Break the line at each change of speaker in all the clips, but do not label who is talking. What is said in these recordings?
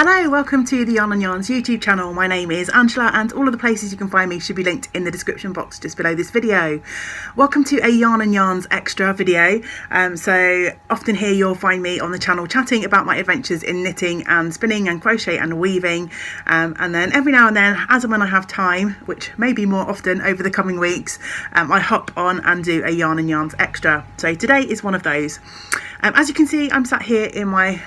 Hello, welcome to the Yarn and Yarns YouTube channel. My name is Angela and all of the places you can find me should be linked in the description box just below this video. Welcome to a Yarn and Yarns extra video. So often here you'll find me on the channel chatting about my adventures in knitting and spinning and crochet and weaving. And then every now and then, as and when I have time, which may be more often over the coming weeks, I hop on and do a Yarn and Yarns extra. So today is one of those. As you can see, I'm sat here in my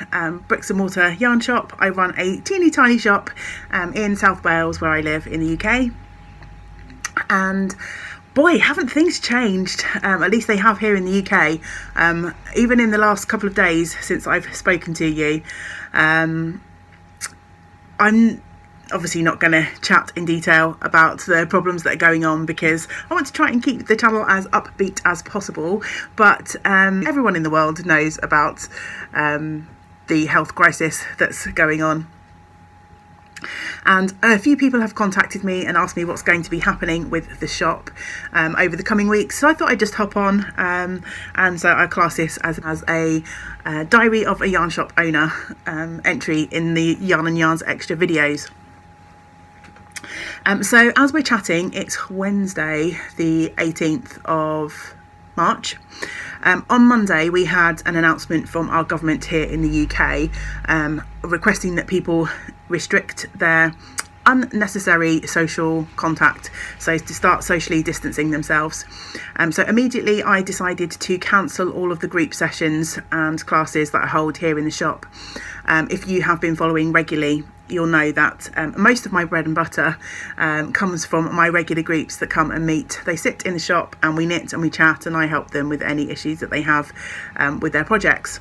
bricks and mortar yarn shop. I run a teeny tiny shop in South Wales where I live in the UK. And boy, haven't things changed. At least they have here in the UK. Even in the last couple of days since I've spoken to you. I'm obviously not going to chat in detail about the problems that are going on because I want to try and keep the channel as upbeat as possible, but everyone in the world knows about the health crisis that's going on. And a few people have contacted me and asked me what's going to be happening with the shop over the coming weeks. So I thought I'd just hop on and so I class this as a diary of a yarn shop owner entry in the Yarn and Yarns extra videos. So as we're chatting, it's Wednesday the 18th of March. On Monday we had an announcement from our government here in the UK requesting that people restrict their unnecessary social contact, so to start socially distancing themselves. So immediately I decided to cancel all of the group sessions and classes that I hold here in the shop. If you have been following regularly, you'll know that most of my bread and butter comes from my regular groups that come and meet. They sit in the shop and we knit and we chat and I help them with any issues that they have with their projects.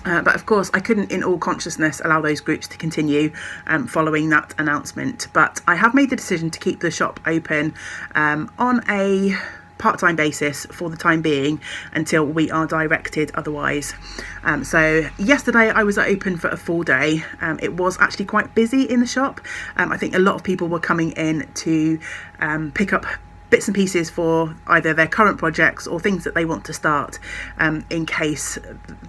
But of course I couldn't in all consciousness allow those groups to continue following that announcement. But I have made the decision to keep the shop open on a part-time basis for the time being until we are directed otherwise. So yesterday I was open for a full day. It was actually quite busy in the shop. I think a lot of people were coming in to pick up bits and pieces for either their current projects or things that they want to start in case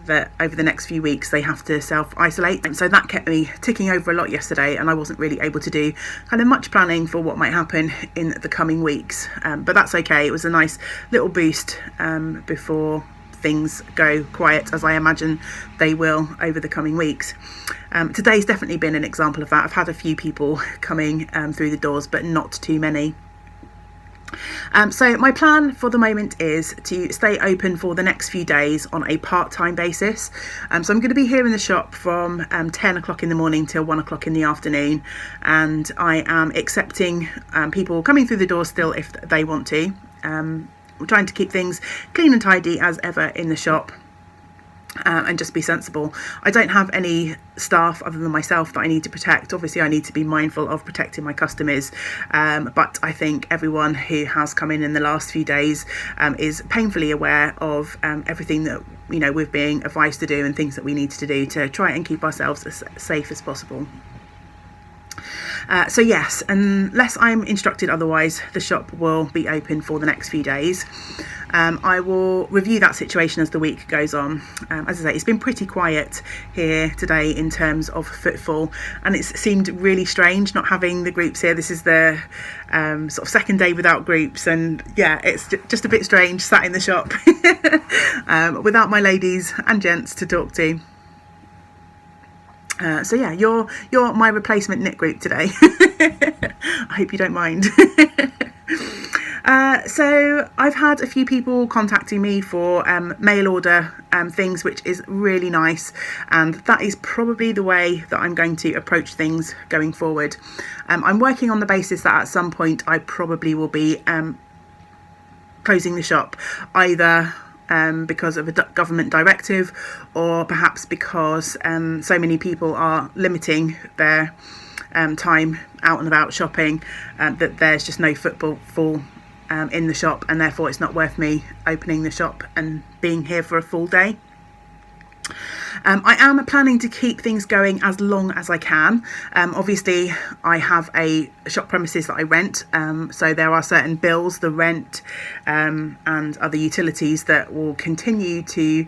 that over the next few weeks they have to self-isolate. And so that kept me ticking over a lot yesterday and I wasn't really able to do kind of much planning for what might happen in the coming weeks. But that's okay. It was a nice little boost before things go quiet, as I imagine they will over the coming weeks. Today's definitely been an example of that. I've had a few people coming through the doors, but not too many. So my plan for the moment is to stay open for the next few days on a part-time basis. So I'm going to be here in the shop from 10 o'clock in the morning till 1 o'clock in the afternoon, and I am accepting people coming through the door still if they want to. We're trying to keep things clean and tidy as ever in the shop. And just be sensible. I don't have any staff other than myself that I need to protect. Obviously I need to be mindful of protecting my customers, but I think everyone who has come in the last few days is painfully aware of everything that we're being advised to do and things that we need to do to try and keep ourselves as safe as possible. So yes, unless I'm instructed otherwise, the shop will be open for the next few days. I will review that situation as the week goes on. As I say, it's been pretty quiet here today in terms of footfall, and it's seemed really strange not having the groups here. This is the sort of second day without groups, and yeah, it's just a bit strange sat in the shop without my ladies and gents to talk to. So yeah, you're my replacement knit group today. I hope you don't mind. So I've had a few people contacting me for mail order things, which is really nice, and that is probably the way that I'm going to approach things going forward. I'm working on the basis that at some point I probably will be closing the shop, either because of a government directive or perhaps because so many people are limiting their time out and about shopping that there's just no footfall in the shop, and therefore it's not worth me opening the shop and being here for a full day. I am planning to keep things going as long as I can. Obviously I have a shop premises that I rent, so there are certain bills, the rent and other utilities that will continue to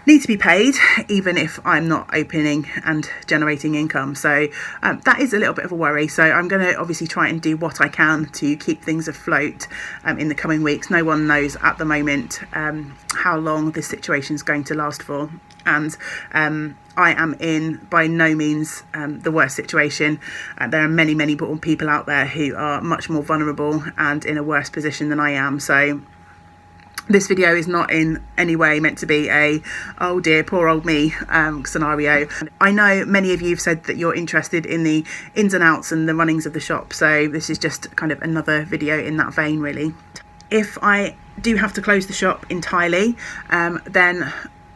need to be paid, even if I'm not opening and generating income. So that is a little bit of a worry. So I'm going to obviously try and do what I can to keep things afloat in the coming weeks. No one knows at the moment how long this situation is going to last for. And I am in by no means the worst situation. There are many people out there who are much more vulnerable and in a worse position than I am. So this video is not in any way meant to be a oh dear poor old me scenario. I know many of you have said that you're interested in the ins and outs and the runnings of the shop, so this is just kind of another video in that vein really. If I do have to close the shop entirely, then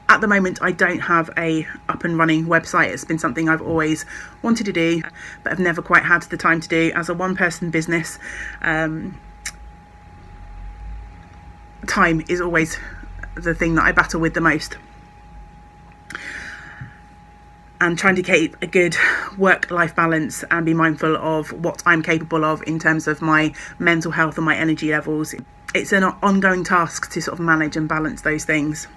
at the moment I don't have a up and running website. It's been something I've always wanted to do but I've never quite had the time to do. As a one-person business, time is always the thing that I battle with the most, and trying to keep a good work-life balance and be mindful of what I'm capable of in terms of my mental health and my energy levels. It's an ongoing task to sort of manage and balance those things.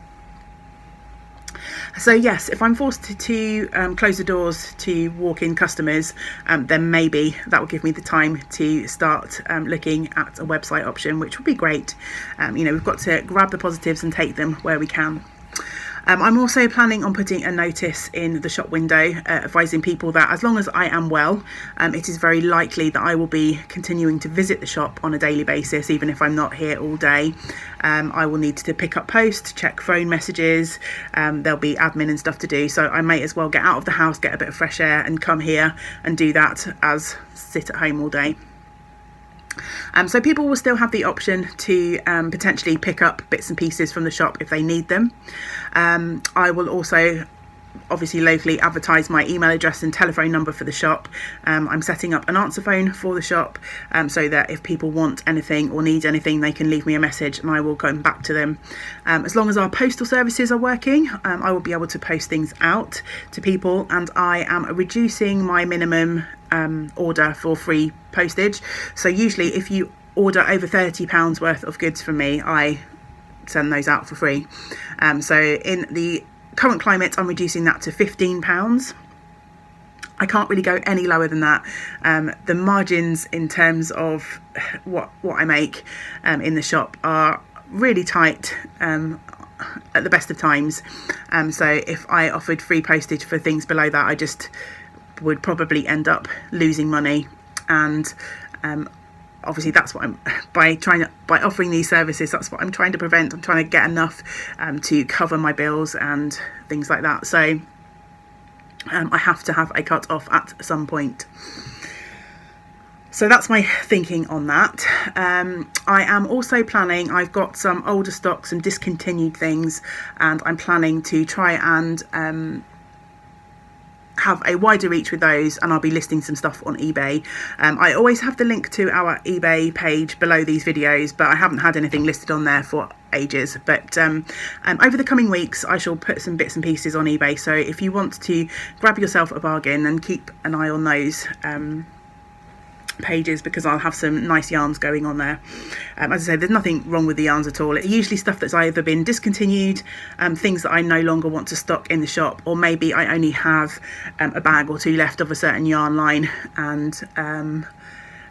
So yes, if I'm forced to close the doors to walk-in customers, then maybe that will give me the time to start looking at a website option, which would be great. We've got to grab the positives and take them where we can. I'm also planning on putting a notice in the shop window advising people that as long as I am well, it is very likely that I will be continuing to visit the shop on a daily basis, even if I'm not here all day. I will need to pick up post, check phone messages, there'll be admin and stuff to do, so I may as well get out of the house, get a bit of fresh air and come here and do that as sit at home all day. So people will still have the option to potentially pick up bits and pieces from the shop if they need them. I will also obviously locally advertise my email address and telephone number for the shop. I'm setting up an answer phone for the shop so that if people want anything or need anything, they can leave me a message and I will come back to them. As long as our postal services are working, I will be able to post things out to people, and I am reducing my minimum order for free postage. So usually if you order over £30 worth of goods from me, I send those out for free. So in the current climate, I'm reducing that to £15. I can't really go any lower than that. The margins in terms of what I make in the shop are really tight at the best of times. So if I offered free postage for things below that, I just would probably end up losing money. And obviously that's what I'm by offering these services, that's what I'm trying to prevent. I'm trying to get enough to cover my bills and things like that. So I have to have a cut off at some point. So that's my thinking on that. I am also planning, I've got some older stock, some discontinued things, and I'm planning to try and have a wider reach with those, and I'll be listing some stuff on eBay. I always have the link to our eBay page below these videos, but I haven't had anything listed on there for ages. But over the coming weeks I shall put some bits and pieces on eBay, so if you want to grab yourself a bargain, then keep an eye on those pages, because I'll have some nice yarns going on there. As I say, there's nothing wrong with the yarns at all. It's usually stuff that's either been discontinued, things that I no longer want to stock in the shop, or maybe I only have a bag or two left of a certain yarn line, and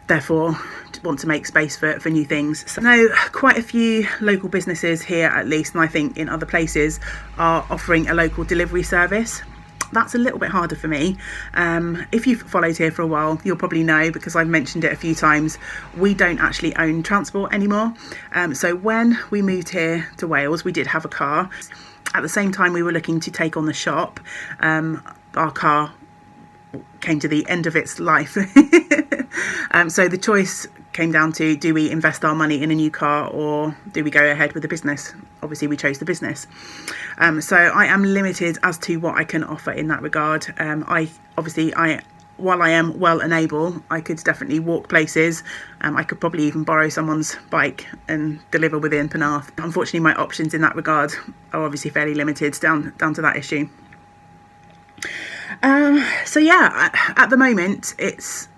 therefore want to make space for new things. So I know quite a few local businesses here, at least, and I think in other places, are offering a local delivery service. That's a little bit harder for me. If you've followed here for a while, you'll probably know, because I've mentioned it a few times, we don't actually own transport anymore. So when we moved here to Wales, we did have a car. At the same time we were looking to take on the shop, our car came to the end of its life. So the choice came down to, do we invest our money in a new car or do we go ahead with the business? Obviously we chose the business. So I am limited as to what I can offer in that regard. While I am well and able, I could definitely walk places. I could probably even borrow someone's bike and deliver within Penarth. Unfortunately, my options in that regard are obviously fairly limited down to that issue. So yeah, at the moment it's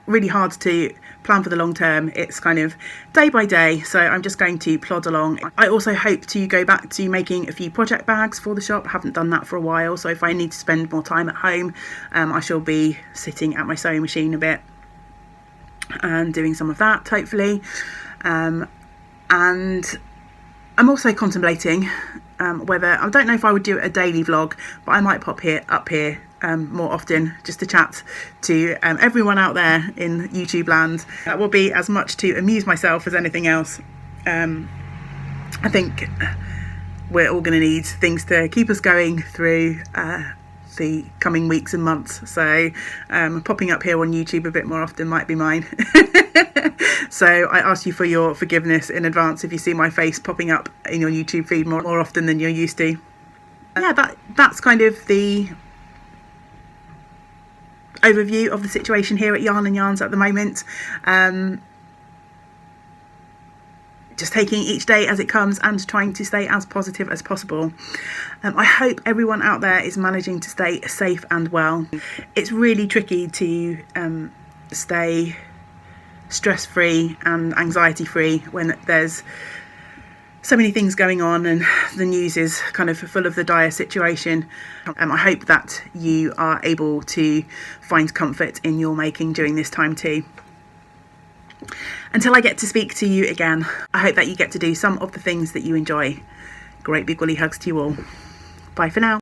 really hard to plan for the long term. It's kind of day by day, so I'm just going to plod along. I also hope to go back to making a few project bags for the shop. I haven't done that for a while, so if I need to spend more time at home, I shall be sitting at my sewing machine a bit and doing some of that, hopefully. And I'm also contemplating whether, I don't know if I would do a daily vlog, but I might pop up here more often just to chat to everyone out there in YouTube land. That will be as much to amuse myself as anything else. I think we're all going to need things to keep us going through the coming weeks and months, so popping up here on YouTube a bit more often might be mine. So I ask you for your forgiveness in advance if you see my face popping up in your YouTube feed more often than you're used to. Yeah, that's kind of the overview of the situation here at Yarn and Yarns at the moment. Just taking each day as it comes and trying to stay as positive as possible. I hope everyone out there is managing to stay safe and well. It's really tricky to stay stress-free and anxiety-free when there's so many things going on and the news is kind of full of the dire situation. I hope that you are able to find comfort in your making during this time too. Until I get to speak to you again, I hope that you get to do some of the things that you enjoy. Great big woolly hugs to you all. Bye for now.